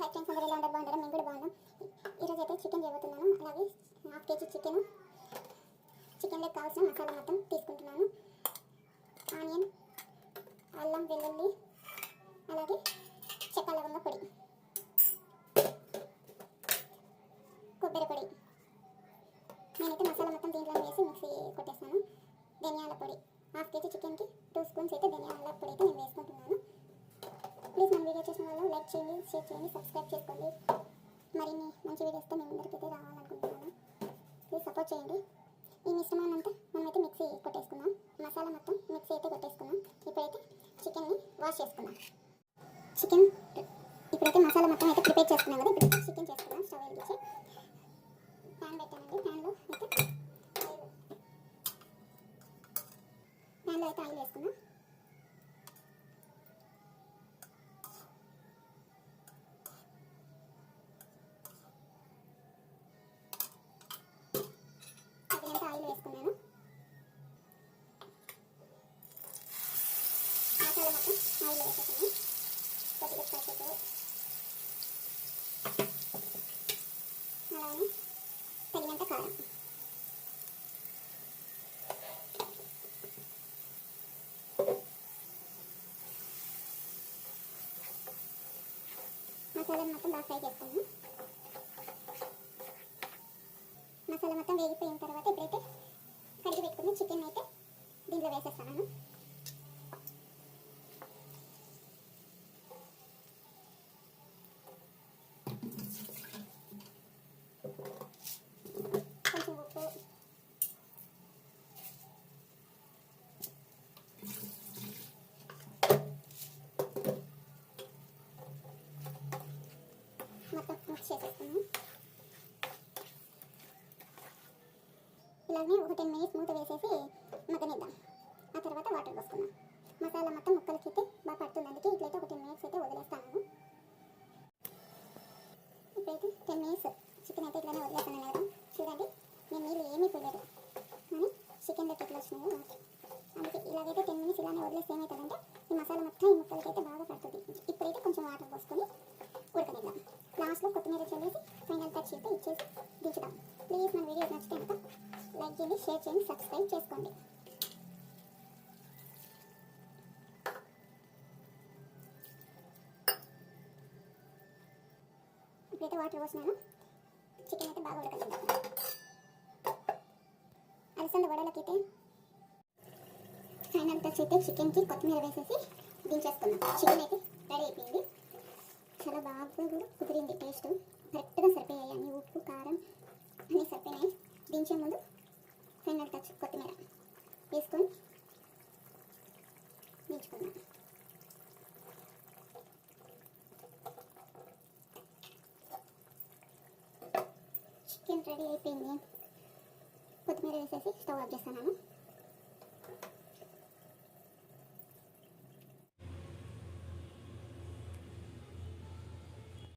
Hi friends, అందరూ ఎలా ఉండరు? బాగుంటారా? మేము కూడా బాగున్నాం. ఈరోజు అయితే చికెన్ చేయబోతున్నాను. అలాగే హాఫ్ కేజీ చికెన్లోకి కావాల్సిన మసాలా మొత్తం తీసుకుంటున్నాను. ఆనియన్, అల్లం వెల్లుల్లి, అలాగే చెక్క లవంగ పొడి, కొబ్బరి పొడి. నేనైతే మసాలా మొత్తం దీంట్లో వేసి మిక్సీ కొట్టేస్తాను. ధనియాల పొడి, హాఫ్ కేజీ చికెన్కి 2 స్పూన్స్ అయితే ధనియాల పొడి అయితే నేను వేసుకుంటున్నాను. ప్లీజ్ మన వీడియో చూసిన వాళ్ళు లైక్ చేయండి, షేర్ చేయండి, సబ్స్క్రైబ్ చేసుకోండి. మరిన్ని మంచి వీడియోస్తో మేము ముందరికైతే రావాలనుకుంటున్నాను. ప్లీజ్ సపోర్ట్ చేయండి. ఈ మిశ్రమాన్నంతా మనమైతే మిక్సీ కొట్టేసుకుందాం. మసాలా మొత్తం మిక్సీ అయితే కొట్టేసుకుందాం. ఇప్పుడైతే చికెన్ని వాష్ చేసుకుందాం. ఇప్పుడైతే మసాలా మొత్తం అయితే ప్రిపేర్ చేసుకున్నాం కదా. ఇప్పుడు చికెన్ చేసుకుందాం. స్టవ్ వెలిగించి ప్యాన్ పెట్టానండి. ప్యాన్లో అయితే ఆయిల్ వేసుకుందాం. ఆయిల్ వేసుకున్నాను. మసాలా మొత్తం ఆయిల్ వేసుకున్నాను. కొద్దిగా పసుపు, అలానే తగినంత కారం, మసాలా మొత్తం బాగా ఫ్రై చేసుకున్నాను. మసాలా మొత్తం వేగిపోయిన తర్వాత ఇప్పుడైతే కడిగి పెట్టుకుని చికెన్ అయితే దీంట్లో వేసేస్తాను. కొంచెం ఉప్పు, మొత్తం మిక్స్ చేసేస్తాను. ఇలాగే ఒక 10 మినిట్స్ మూత వేసేసి మగ్గనిద్దాం. ఆ తర్వాత వాటర్ పోసుకుందాం. మసాలా మొత్తం ముక్కలకి అయితే బాగా పడుతుంది. అందుకే ఇట్లయితే ఒక 10 మినిట్స్ అయితే వదిలేస్తాను. ఇప్పుడైతే 10 మినిట్స్ చికెన్ అయితే ఇట్లానే వదిలేస్తాను కదా. చూడండి, నేను నీళ్ళు ఏమీ పోయలేదు కానీ చికెన్లోకి ఎట్లా వచ్చినాయో. అందుకే ఇలాగైతే 10 మినిట్స్ ఇలానే వదిలేస్తే ఏమవుతుందంటే ఈ మసాలా మొత్తం ఈ ముక్కలకి అయితే బాగా పడుతుంది. ఇప్పుడైతే కొంచెం వాటర్ పోసుకొని ఉడకనిద్దాం. లాస్ట్లో కొత్తిమీర చల్లేసి ఫైనల్ టచ్ అయితే ఇచ్చేసి దించుదాం. ప్లీజ్ మన వీడియో నచ్చితే కనుక లైక్ చేయండి, షేర్ చేయండి, సబ్స్క్రైబ్ చేసుకోండి. ఇప్పుడైతే వాటర్ పోసినాను. చికెన్ అయితే బాగా ఉడకనిద్దాం. అలసంద వడలకైతే ఫైనల్ టచ్ అయితే చికెన్కి కొత్తిమీర వేసేసి దించేసుకున్నాం. చికెన్ అయితే రెడీ అయిపోయింది. చాలా బాగా కూడా కుదిరింది. టేస్ట్ కరెక్ట్గా సరిపోయాయి. అన్ని ఉప్పు, కారం అన్నీ సరిపోయినాయి. దించే ముందు ఫైనల్ టచ్ కొత్తిమీర వేసుకొని దించుకున్నాం. చికెన్ రెడీ అయిపోయింది. కొత్తిమీర వేసేసి స్టవ్ ఆఫ్ చేస్తున్నాను.